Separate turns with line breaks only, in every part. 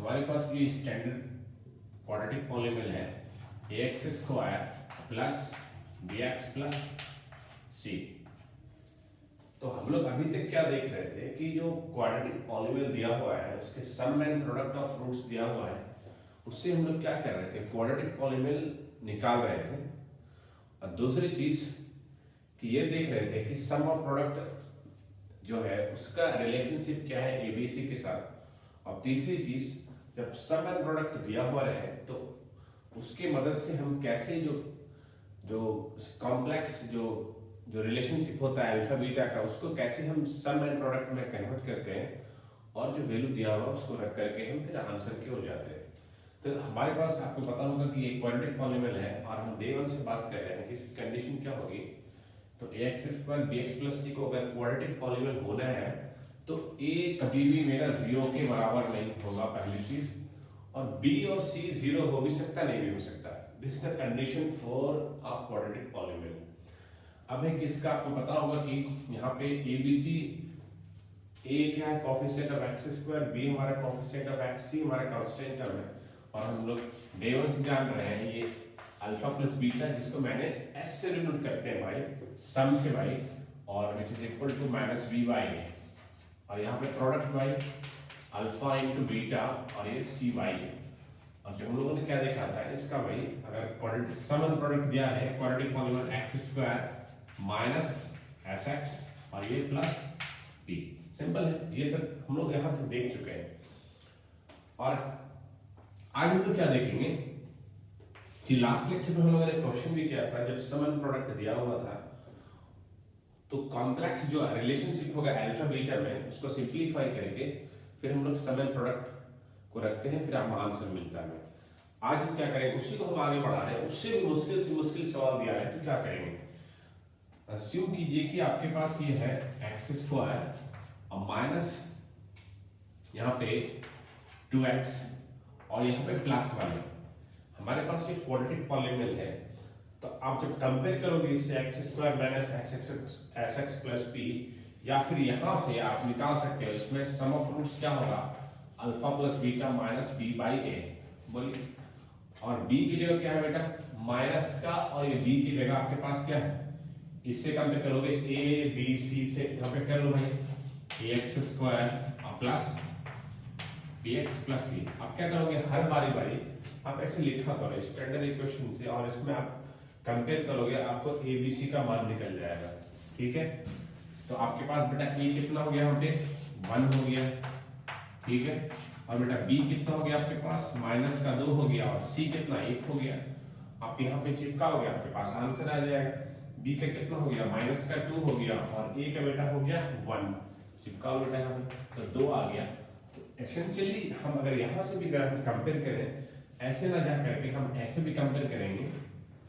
हमारे पास ये standard quadratic polynomial है ax square plus bx plus c। तो हम लोग अभी तक क्या देख रहे थे कि जो क्वाड्रेटिक पॉलीनोमियल दिया हुआ है उसके सम एंड प्रोडक्ट ऑफ रूट्स दिया हुआ है, उससे हम लोग क्या कर रहे थे, क्वाड्रेटिक पॉलीनोमियल निकाल रहे थे। और दूसरी चीज कि ये देख रहे थे कि सम ऑफ प्रोडक्ट जो है उसका रिलेशनशिप क्या है एबीसी के साथ। और तीसरी चीज, जब सम एंड प्रोडक्ट दिया हुआ रहे तो उसके मदद से हम कैसे जो जो कॉम्प्लेक्स जो जो रिलेशनशिप होता है अल्फा बीटा का, उसको कैसे हम सम एंड प्रोडक्ट में कन्वर्ट करते हैं और जो वैल्यू दिया हुआ उसको रख करके हम फिर आंसर की ओर जाते हैं। तो हमारे पास आपको पता होगा कि एक क्वाड्रेटिक पॉलीनोमियल है और हम डे वन से बात कर रहे हैं कि इसकी कंडीशन क्या होगी। तो ax square bx plus c को अगर क्वाड्रेटिक पॉलीनोमियल होना है तो a कभी भी मेरा 0 के बराबर नहीं होगा, पहली चीज। और b और c 0 हो भी सकता, नहीं भी हो सकता। This is the condition for a quadratic polynomial. अब एक इसका आपको पता होगा कि यहाँ पे abc, a क्या है, coefficient of x square, b हमारा कोएफिशिएंट ऑफ x, c हमारा कांस्टेंट टर्म है। और हम लोग डे वन से जान रहे हैं ये अल्फा प्लस बीटा, जिसको मैंने s से डिनोट करते हैं भाई, सम से भाई, और which is equal to minus b by a। और यहाँ पे प्रोडक्ट भाई अल्फा इंटू बीटा और ये c बाई a। और जो हम लोगों ने क्या देखा था इसका भाई, अगर क्वाड्रेटिक सम एंड प्रोडक्ट दिया है quadratic polynomial x square minus sx और ये प्लस b, सिंपल है। ये तक हम लोग यहाँ तक देख चुके हैं। और आज हम लोग क्या देखेंगे कि लास्ट लेक्चर में हम लोगों ने क्वेश्चन भी किया था, जब सम एंड प्रोडक्ट दिया हुआ था तो कॉम्प्लेक्स जो रिलेशनशिप होगा अल्फा बीटा में उसको सिंपलीफाई करके फिर हम लोग सम एंड प्रोडक्ट को रखते हैं, फिर हमें आंसर मिलता है। आज हम क्या करेंगे, उसी को हम आगे बढ़ा रहे हैं। उससे भी मुश्किल से मुश्किल सवाल दिया है तो क्या करेंगे, अस्यूम कीजिए कि आपके पास ये है एक्स स्क्वायर और माइनस यहाँ पे 2x और यहाँ पे प्लस 1। हमारे पास ये क्वाड्रेटिक पॉलीनोमियल है, तो आप जब कंपेयर करोगे इससे x square minus S x plus P, या फिर यहाँ से आप निकाल सकते हो इसमें सम ऑफ रूट्स क्या होगा, alpha plus beta minus b by a. बोलिए, और b की जगह क्या है बेटा, माइनस का, और ये b की जगह आपके पास क्या है, इससे कंपेयर करोगे a b c से यहाँ पे कर लो भाई एक्स स्क्वायर और प्लस bx प्लस c। आप क्या करोगे, हर बारी बारी आप ऐसे लिखा करो स्टैंडर्ड इक्वेशन से, और इसमें आप कंपेयर करोगे, आपको abc का मान निकल जाएगा। ठीक है, तो आपके पास बेटा a कितना हो गया, यहाँ पे 1 हो गया, ठीक है, और बेटा b कितना हो गया आपके पास, माइनस का 2 हो गया, और c कितना 1 हो गया। आप यहाँ पे चिपकाओगे आपके पास आंसर आ जाएगा। b का कितना हो गया, माइनस का 2 हो गया, और a का बेटा हो गया 1, चिपकाओ बेटा यहाँ पे, तो 2 आ गया। एसेंशियली हम अगर यहाँ से भी कंपेयर करें, ऐसे ना जा करके हम ऐसे भी कंपेयर करेंगे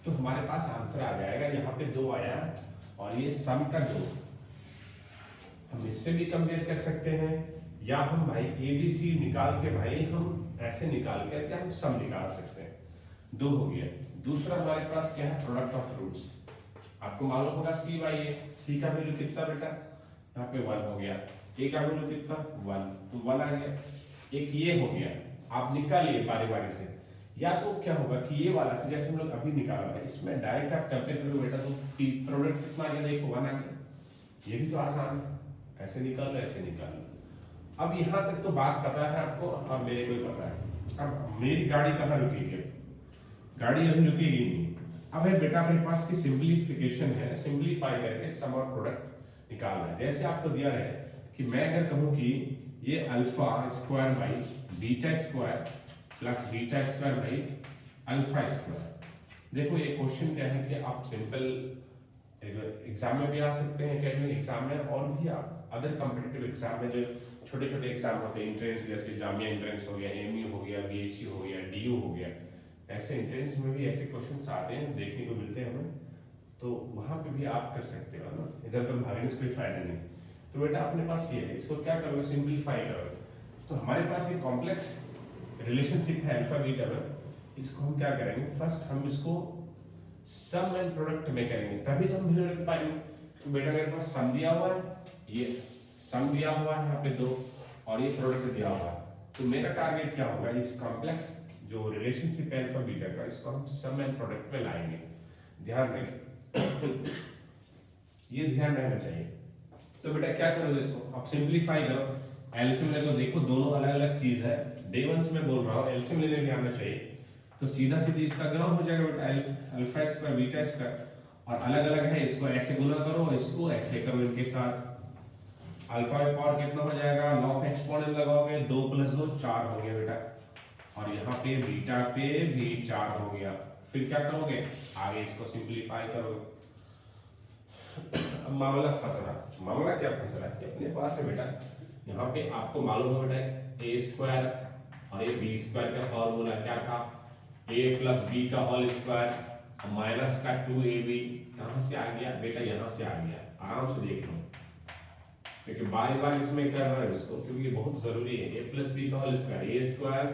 तो हमारे पास आंसर आ जाएगा। यहाँ पे 2 आया और ये सम का 2, हम इससे भी कंपेयर कर सकते हैं, या हम भाई ABC निकाल के भाई हम ऐसे निकाल करके हम सम निकाल सकते हैं। 2 हो गया। दूसरा हमारे पास क्या है, प्रोडक्ट ऑफ रूट्स। आपको मालूम होगा c बाई a, c का वैल्यू कितना बेटा, यहाँ पे 1 हो गया, a का वैल्यू कितना 1, तो 1 आ गया। एक ये हो गया, आप निकालिए बारी बारी से। या तो क्या होगा कि ये वाला से जैसे हम लोग अभी निकाला है, इसमें डायरेक्ट आप कंपेयर करो बेटा, तो प्रोडक्ट कितना आ गया, देखो 1 आ गया। ये भी तो आसान है, ऐसे निकाल लो ऐसे निकाल लो। अब यहाँ तक तो बात पता है आपको, अब मेरे को ही पता है। अब मेरी गाड़ी कहाँ रुकेगी, गाड़ी अभी रुकेगी नहीं। अब है बेटा अपने पास की सिंप्लीफिकेशन है, सिंप्लीफाई करके सम और प्रोडक्ट निकालना है। जैसे आपको दिया है कि मैं अगर कहूँ कि ये alpha square by beta square plus beta square by alpha square. देखो ये क्वेश्चन क्या है कि आप सिंपल एग्जाम में भी आ सकते हैं, एकेडमिक एग्जाम में, और भी आप अदर कॉम्पिटिटिव एग्जाम में जो छोटे छोटे एग्जाम होते हैं, एंट्रेंस जैसे जामिया एंट्रेंस हो गया, एमयू हो गया, बीएचयू हो गया, डीयू हो गया, ऐसे एंट्रेंस में भी ऐसे क्वेश्चंस आते हैं, देखने को मिलते हैं हमें। तो वहां पे भी आप कर सकते हो ना, इधर उधर भागने से कोई फायदा नहीं। तो बेटा अपने पास ये है, इसको क्या करोगे, सिंपलीफाई करोगे। तो हमारे पास ये कॉम्प्लेक्स रिलेशनशिप है अल्फा बीटा में, इसको हम क्या करेंगे, फर्स्ट हम इसको सम एंड प्रोडक्ट में करेंगे, तभी तो हम वैल्यू रख पाएंगे। तो बेटा मेरे पास सम दिया हुआ है, ये सम दिया हुआ है यहाँ पे 2, और ये प्रोडक्ट दिया हुआ है, तो मेरा टारगेट क्या होगा, इस कॉम्प्लेक्स जो रिलेशनशिप है अल्फा बीटा का, इसको हम सम एंड प्रोडक्ट में लाएंगे। ध्यान रखें, ये ध्यान रहना चाहिए। तो बेटा क्या करोगे, इसको आप सिंप्लीफाई करो, एलसीएम ले लो। देखो दोनों अलग अलग चीज है, डे वन से मैं बोल रहा हूँ, एलसीएम लेने भी आना चाहिए। तो सीधा सीधी इसका ग्राफ हो जाएगा बेटा अल्फा स्क्वायर बीटा स्क्वायर, और अलग अलग है, इसको ऐसे गुना करो, इसको ऐसे करो इनके साथ। अल्फा की पावर कितना हो जाएगा, लॉ ऑफ एक्सपोनेंट लगाओगे, 2 + 2 4 हो गया बेटा, और यहाँ पे बीटा पे भी 4 हो गया। फिर क्या करोगे, आगे इसको सिंप्लीफाई करोगे। अब मामला फंस रहा, मामला क्या फंस रहा है, अपने पास है बेटा, यहाँ पे आपको मालूम है बेटा ए स्क्वायर और ये बी स्क्वायर का फॉर्मूला क्या था, a + b का होल स्क्वायर माइनस का 2ab। कहाँ से आ गया बेटा, यहाँ से आ गया, आराम से देख लो, क्योंकि बार बार इसमें कर रहा है इसको, क्योंकि बहुत जरूरी है। a + b का whole square, a square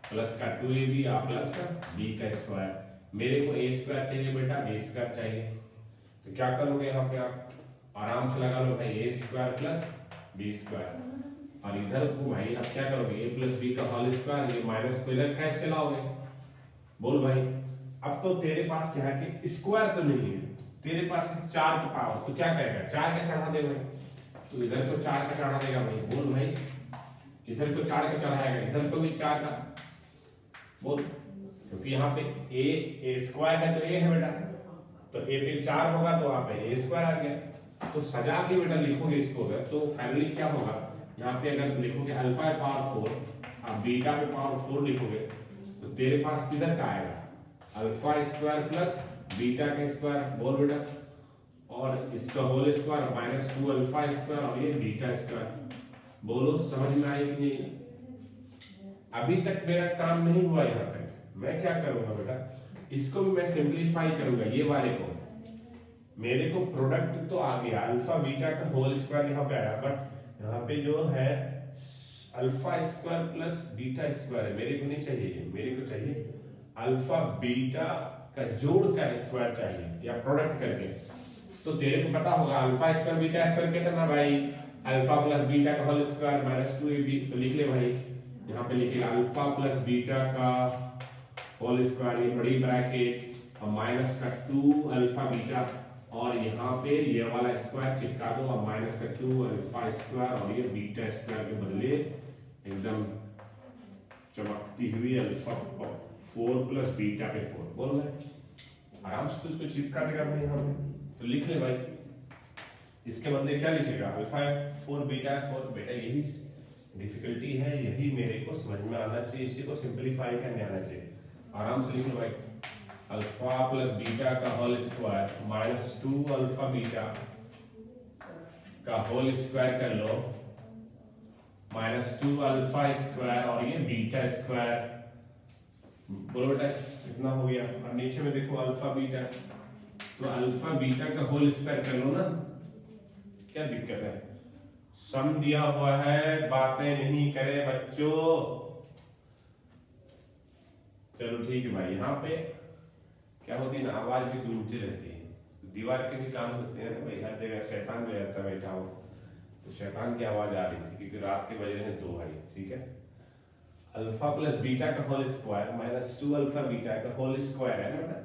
plus का 2ab प्लस का b का स्क्वायर। मेरे को a स्क्वायर चाहिए बेटा, b स्क्वायर चाहिए, तो क्या करोगे यहाँ पे आप आराम से लगा लो भाई, a square plus b square, और इधर को भाई आप क्या करोगे, a + b का होल स्क्वायर, ये माइनस को इधर खींच के लाओगे। बोल भाई, अब तो तेरे पास क्या है कि स्क्वायर तो नहीं है, तेरे पास 4 का पावर, तो क्या करेगा, 4 का चढ़ा दे भाई, तो इधर को 4 का चढ़ा देगा भाई। बोल भाई, इधर को 4 का चढ़ाएगा, इधर को भी 4 का। बोल, क्योंकि यहाँ पे a स्क्वायर है तो a है बेटा, तो a पे 4 होगा तो वहां पे a स्क्वायर आ गया। तो सजा के बेटा लिखोगे इसको, अगर तो फाइनली क्या होगा, यहाँ पे अगर लिखोगे अल्फा पे पावर 4 और बीटा पे पावर 4 लिखोगे, तो तेरे पास किधर का आएगा, अल्फा स्क्वायर प्लस बीटा का स्क्वायर। बोल बेटा, और इसका whole square minus 2 alpha square और ये बीटा स्क्वायर। बोलो समझ में आई कि नहीं। अभी तक मेरा काम नहीं हुआ, यहाँ तक मैं क्या करूंगा बेटा, इसको भी मैं सिंप्लीफाई करूंगा। ये वाले को मेरे को प्रोडक्ट तो आ गया, अल्फा बीटा का होल स्क्वायर यहाँ पे आया, बट यहाँ पे जो है alpha square plus beta square है, मेरे को नहीं चाहिए, मेरे को चाहिए अल्फा बीटा का जोड़ का स्क्वायर चाहिए, या प्रोडक्ट करके। तो तेरे को पता होगा अल्फा स्क्वायर बीटा स्क्वायर कितना भाई, अल्फा प्लस बीटा का होल स्क्वायर माइनस 2ab। तो लिख ले भाई, यहाँ पे लिखेगा अल्फा प्लस बीटा का होल स्क्वायर, ये बड़ी ब्रैकेट और माइनस का 2 अल्फा बीटा, और यहाँ पे ये वाला स्क्वायर चिपका दो, और माइनस का 2 अल्फा स्क्वायर और ये बीटा स्क्वायर के बदले एकदम चमकती हुई अल्फा 4 + बीटा पे 4। बोल भाई, आराम से तो इसको चिपका देगा भाई यहाँ पे। तो लिख ले भाई, इसके बदले क्या लिखेगा, अल्फा 4 बीटा 4। बेटा यही डिफिकल्टी है, यही मेरे को समझ में आना चाहिए, इसी को सिंप्लीफाई करने आना चाहिए। आराम से लिख लो भाई, अल्फा प्लस बीटा का whole square minus 2 alpha beta का होल स्क्वायर कर लो, माइनस 2 अल्फा स्क्वायर और ये बीटा स्क्वायर। बोलो बेटा इतना हो गया, और नीचे में देखो अल्फा बीटा, तो अल्फा बीटा का होल स्क्वायर कर लो ना, क्या दिक्कत है। सम दिया हुआ है, बातें नहीं करे बच्चों। चलो ठीक है भाई, यहाँ पे क्या होती है ना, आवाज भी गूंजती रहती है, दीवार के भी काम होते हैं ना भाई, हर जगह शैतान भी रहता बैठा हो, तो शैतान की आवाज आ रही थी, क्योंकि रात के बज रहे हैं 2 भाई। ठीक है, अल्फा प्लस बीटा का whole square minus 2 alpha beta का होल स्क्वायर है ना,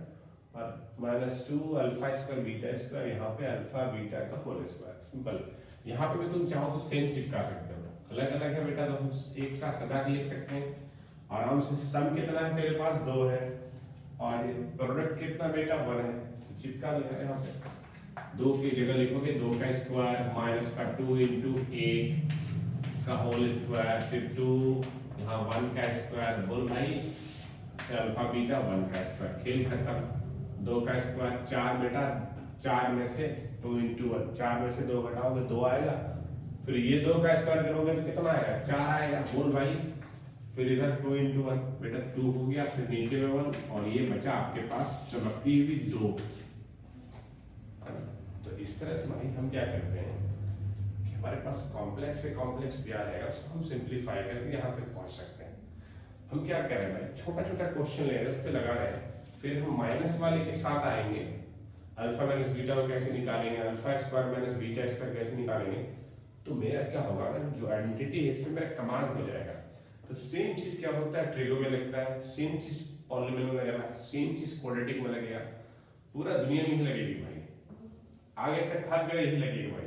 और minus 2 alpha square beta square, यहाँ पे अल्फा बीटा का होल स्क्वायर। सिंपल, यहाँ पे भी तुम चाहो तो सेम चिपका सकते हो, अलग अलग है बेटा तो हम एक साथ सजा के लिख सकते हैं आराम से। सम कितना है तेरे पास, 2 है, और प्रोडक्ट कितना बेटा 1 है, तो चिपका दो यहाँ पे। 2 की जगह लिखोगे 2 का स्क्वायर माइनस का 2 × 8 का होल स्क्वायर, फिर 2 यहाँ 1 का स्क्वायर। बोल भाई, अल्फा बीटा 1 का स्क्वायर, खेल खत्म। 2 का स्क्वायर 4 बेटा, 4 में से 2 × 1, 4 में से 2 घटाओगे 2 आएगा, फिर ये 2 का स्क्वायर करोगे तो कितना आएगा, 4 आएगा। बोल भाई, फिर इधर 2 × 1 बेटा 2 हो गया, फिर नीचे में 1, और ये बचा आपके पास चमकती हुई 2। तो इस तरह से भाई हम क्या करते हैं कि हमारे पास कॉम्प्लेक्स से कॉम्प्लेक्स दिया रहेगा, उसको हम सिंप्लीफाई करके यहाँ तक पहुँच सकते हैं। हम क्या कर रहे हैं भाई, छोटा छोटा क्वेश्चन ले रहे हैं, उस पर लगा रहे हैं, फिर हम माइनस वाले के साथ आएंगे, अल्फा माइनस बीटा को कैसे निकालेंगे, alpha square minus beta square कैसे निकालेंगे। तो मेरा क्या होगा ना, जो आइडेंटिटी है इसमें मेरा कमांड हो जाएगा। तो सेम चीज क्या होता है ट्रिगो में लगता है, सेम चीज पॉलिनोमियल में लगेगा, सेम चीज क्वाड्रेटिक में लगेगा, पूरा दुनिया में ही लगेगी भाई, आगे तक हर जगह यही लगेगी भाई।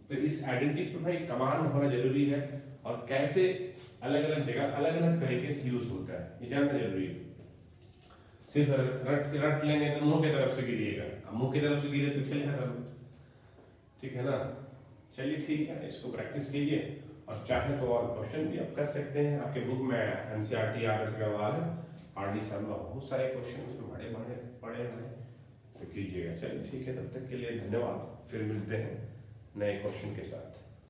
तो इस आइडेंटिटी पे भाई कमांड होना जरूरी है, और कैसे अलग अलग जगह अलग अलग तरीके से यूज होता है ये जानना जरूरी है। सिर्फ रट लेंगे तो मुंह की तरफ से गिरिएगा, अब मुंह की तरफ से गिरे तो खेल खत्म, ठीक है ना। चलिए ठीक है, इसको प्रैक्टिस कीजिए, और चाहे तो और क्वेश्चन भी आप कर सकते हैं। आपके बुक में एनसीईआरटी आर.एस. अग्रवाल है, आर.डी. शर्मा, बहुत सारे क्वेश्चन उसमें बड़े बड़े पड़े हैं, तो कीजिएगा। चलिए ठीक है, तब तक के लिए धन्यवाद, फिर मिलते हैं नए क्वेश्चन के साथ।